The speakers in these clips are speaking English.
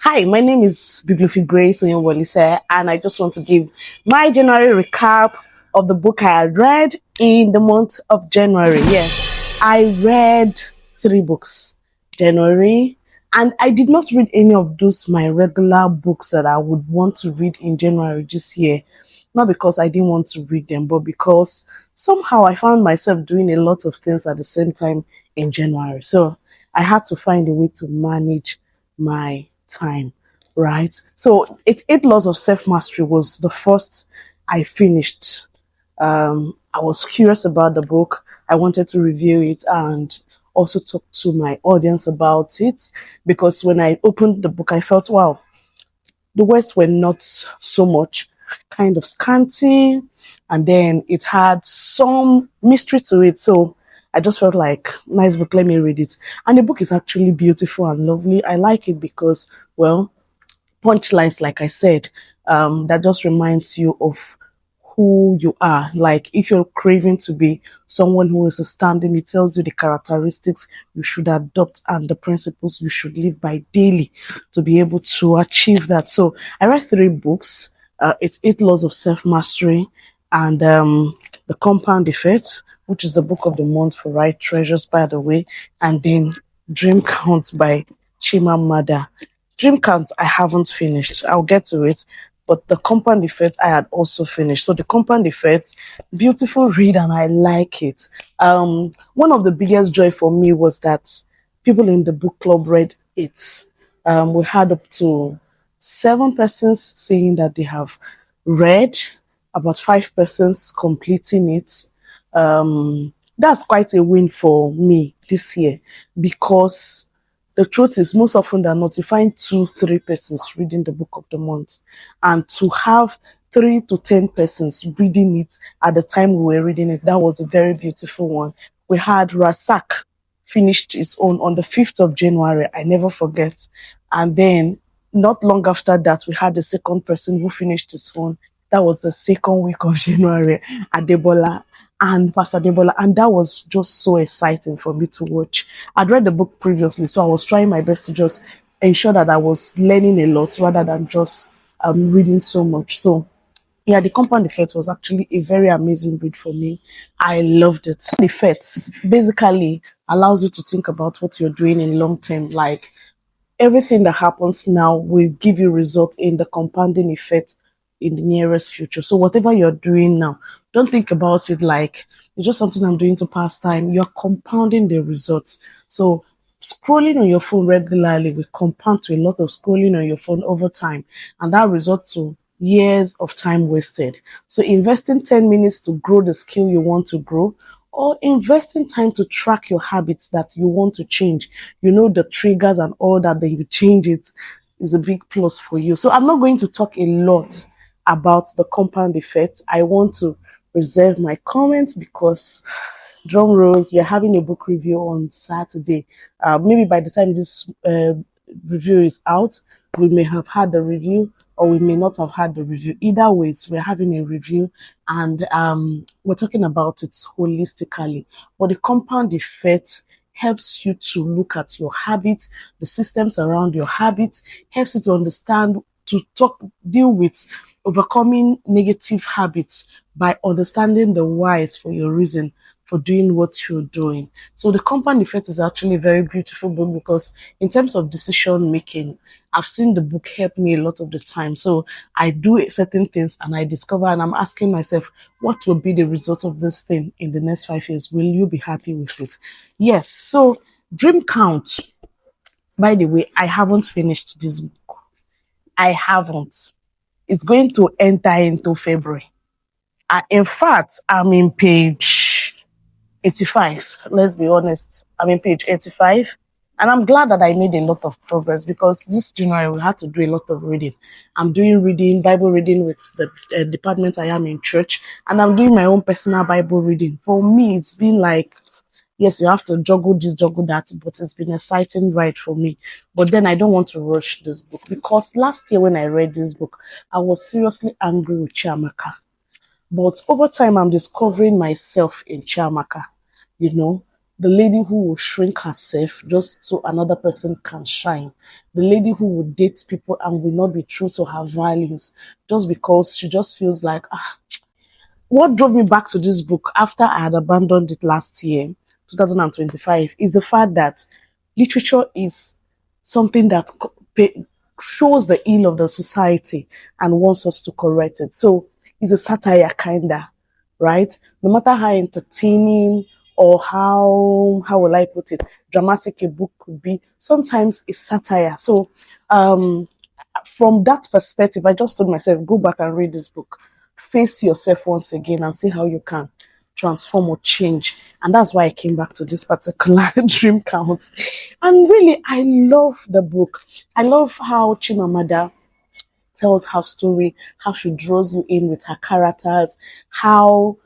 Hi, my name is Bibliophile Grace Oyewolise, and I just want to give my January recap of the book I had read in the month of January. Yes, I read 3 books January, and I did not read any of those my regular books that I would want to read in January this year. Not because I didn't want to read them, but because somehow I found myself doing a lot of things at the same time in January. So I had to find a way to manage my time, right? So it's 8 laws of self-mastery was the first I finished. I was curious about the book. I wanted to review it and also talk to my audience about it, because when I opened the book, I felt, wow, the words were not so much, kind of scanty, and then it had some mystery to it. So I just felt like, nice book, let me read it. And the book is actually beautiful and lovely. I like it because, well, punchlines, like I said, that just reminds you of who you are. Like if you're craving to be someone who is standing, it tells you the characteristics you should adopt and the principles you should live by daily to be able to achieve that. So I read 3 books. It's 8 laws of self-mastery and the compound effect, which is the book of the month for Right Treasures, by the way, and then Dream Count by Chimamanda. Dream Count, I haven't finished. I'll get to it. But the compound effect, I had also finished. So the compound effect, beautiful read, and I like it. One of the biggest joy for me was that people in the book club read it. We had up to 7 persons saying that they have read, about 5 persons completing it. That's quite a win for me this year, because the truth is, most often than not, you find 2, 3 persons reading the book of the month, and to have 3 to 10 persons reading it at the time we were reading it, that was a very beautiful one. We had Rasak finished his own on the 5th of January. I never forget. And then not long after that, we had the second person who finished his own. That was the second week of January, Adebola and Pastor Debola, and that was just so exciting for me to watch. I'd read the book previously, so I was trying my best to just ensure that I was learning a lot rather than just reading so much. So yeah, the compound effect was actually a very amazing read for me. I loved it. The effects basically allows you to think about what you're doing in long term, like everything that happens now will give you result in the compounding effect in the nearest future. So whatever you're doing now, don't think about it like it's just something I'm doing to pass time. You're compounding the results. So scrolling on your phone regularly will compound to a lot of scrolling on your phone over time, and that results to years of time wasted. So investing 10 minutes to grow the skill you want to grow, or investing time to track your habits that you want to change, the triggers and all that, then you change it, is a big plus for you. So I'm not going to talk a lot about the compound effect. I want to reserve my comments because, drum rolls, we're having a book review on Saturday. Maybe by the time this review is out, we may have had the review or we may not have had the review. Either ways, we're having a review, and we're talking about it holistically. But the compound effect helps you to look at your habits, the systems around your habits, helps you to understand, to deal with overcoming negative habits by understanding the whys for your reason for doing what you're doing. So the compound effect is actually a very beautiful book, because in terms of decision making, I've seen the book help me a lot of the time. So I do certain things and I discover, and I'm asking myself, what will be the result of this thing in the next 5 years? Will you be happy with it? Yes. So Dream Count, by the way, I haven't finished this book. I haven't. It's going to enter into February. In fact, I'm in page 85. Let's be honest. I'm in page 85. And I'm glad that I made a lot of progress, because this January we had to do a lot of reading. I'm doing reading, Bible reading with the department I am in church, and I'm doing my own personal Bible reading. For me, it's been like, yes, you have to juggle this, juggle that, but it's been an exciting ride for me. But then I don't want to rush this book, because last year when I read this book, I was seriously angry with Chiamaka. But over time, I'm discovering myself in Chiamaka, you know. the lady who will shrink herself just so another person can shine, the lady who will date people and will not be true to her values just because she just feels like, what drove me back to this book after I had abandoned it last year, 2025, is the fact that literature is something that shows the ill of the society and wants us to correct it. So it's a satire, kinda, right? No matter how entertaining or how will I put it, dramatic a book could be, sometimes it's satire. So um from that perspective, I just told myself, go back and read this book, face yourself once again, and see how you can transform or change. And that's why I came back to this particular dream count. And really, I love the book. I love how Chimamanda tells her story, how she draws you in with her characters, how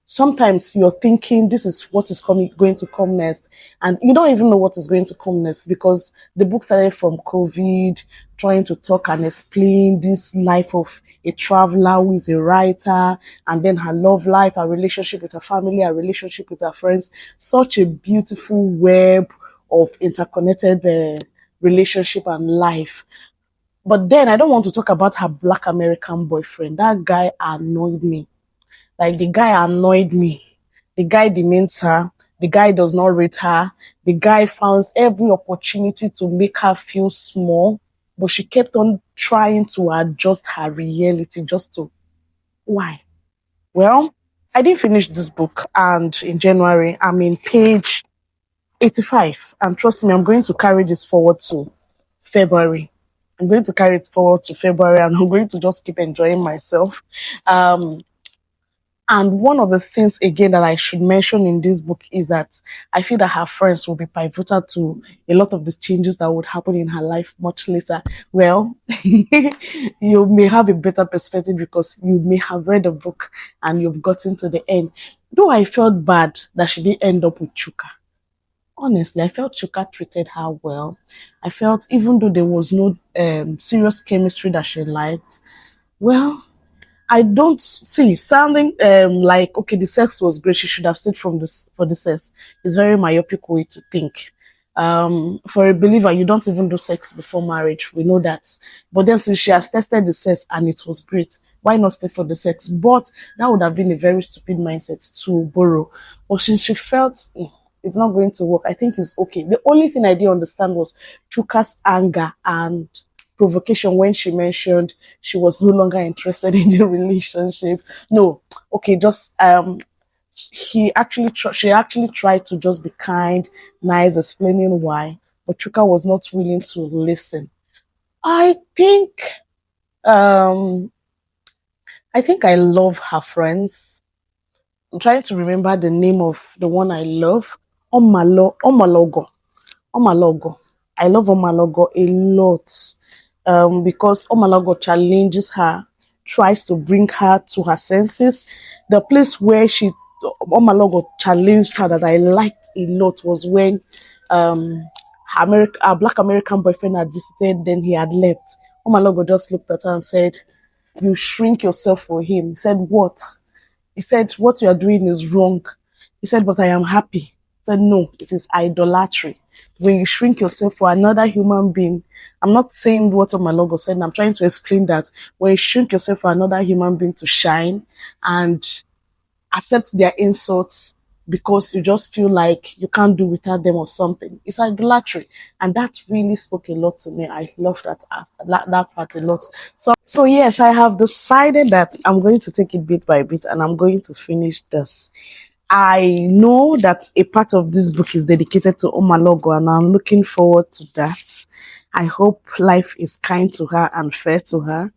sometimes you're thinking this is what is going to come next, and you don't even know what is going to come next because the book started from COVID, trying to talk and explain this life of a traveler who is a writer, and then her love life, her relationship with her family, her relationship with her friends. Such a beautiful web of interconnected relationship and life. But then I don't want to talk about her Black American boyfriend. That guy annoyed me. Like, the guy annoyed me. The guy demeans her. The guy does not rate her. The guy finds every opportunity to make her feel small. But she kept on trying to adjust her reality just to. Why? Well, I didn't finish this book. And in January, I'm in page 85. And trust me, I'm going to carry this forward to February. I'm going to carry it forward to February, and I'm going to just keep enjoying myself. Um, and one of the things again that I should mention in this book is that I feel that her friends will be pivotal to a lot of the changes that would happen in her life much later. Well, you may have a better perspective because you may have read the book and you've gotten to the end. Though I felt bad that she didn't end up with Chuka. Honestly, I felt Chuka treated her well. I felt even though there was no serious chemistry that she liked, well, I don't see sounding like, okay, the sex was great. She should have stayed from this for the sex. It's very myopic way to think. For a believer, you don't even do sex before marriage. We know that. But then since she has tested the sex and it was great, why not stay for the sex? But that would have been a very stupid mindset to borrow. But since she felt it's not going to work, I think it's okay. The only thing I didn't understand was Chuka's anger and provocation when she mentioned she was no longer interested in the relationship. No, okay, just she actually tried to just be kind, nice, explaining why, but Chuka was not willing to listen. I think um I think I love her friends. I'm trying to remember the name of the one I love. Omalogo. Omalogo. I love Omalogo a lot because Omalogo challenges her, tries to bring her to her senses. The place where Omalogo challenged her that I liked a lot was when her Black American boyfriend had visited, then he had left. Omalogo just looked at her and said, "You shrink yourself for him." He said, "What?" He said, "What you are doing is wrong." He said, "But I am happy." He said, "No, it is idolatry. When you shrink yourself for another human being," I'm not saying what Omalogo said, I'm trying to explain that when you shrink yourself for another human being to shine and accept their insults because you just feel like you can't do without them or something, it's idolatry. And that really spoke a lot to me. I love that part a lot. So yes, I have decided that I'm going to take it bit by bit and I'm going to finish this. I know that a part of this book is dedicated to Omalogo and I'm looking forward to that. I hope life is kind to her and fair to her.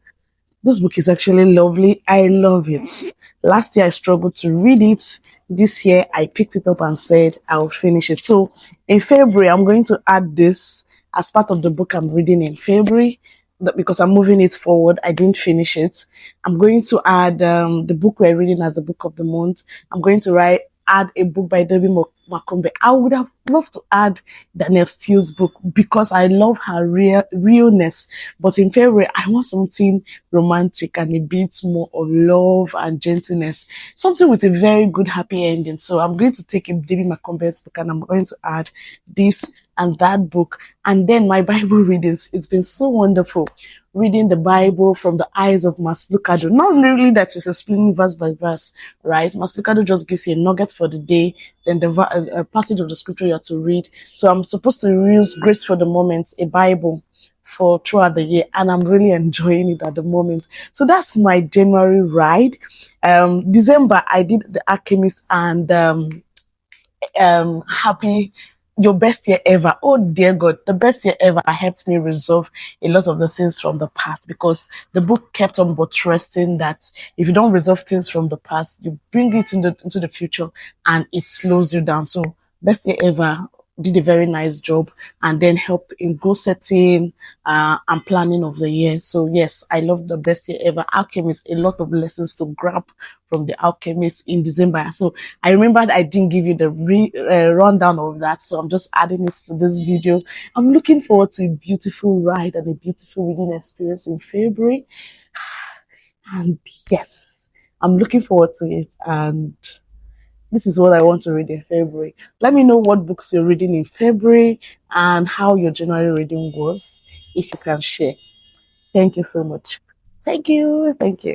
This book is actually lovely. I love it. Last year I struggled to read it. This year I picked it up and said I'll finish it. So in February, I'm going to add this as part of the book I'm reading in February because I'm moving it forward. I didn't finish it. I'm going to add the book we're reading as the book of the month. I'm going to add a book by Debbie Macombe. I would have loved to add Danielle Steele's book because I love her realness. But in February, I want something romantic and a bit more of love and gentleness. Something with a very good happy ending. So I'm going to take a Debbie Macombe's book and I'm going to add this and that book. And then my Bible readings. It's been so wonderful reading the Bible from the eyes of Maslucado. Not really that it's explaining verse by verse, right? Maslucado just gives you a nugget for the day, then the passage of the scripture you have to read. So I'm supposed to use Grace for the Moment, a Bible for throughout the year, and I'm really enjoying it at the moment. So that's my January ride. December I did The Alchemist and happy your best year ever. Oh dear God, the best year ever helped me resolve a lot of the things from the past because the book kept on buttressing that if you don't resolve things from the past, you bring it into the future and it slows you down. So best year ever did a very nice job and then help in goal setting and planning of the year. So yes, I love the best year ever. Alchemist, a lot of lessons to grab from the Alchemist in December. So I remembered I didn't give you the rundown of that, so I'm just adding it to this video. I'm looking forward to a beautiful ride and a beautiful reading experience in February. And yes, I'm looking forward to it. And this is what I want to read in February. Let me know what books you're reading in February and how your January reading was, if you can share. Thank you so much. Thank you. Thank you.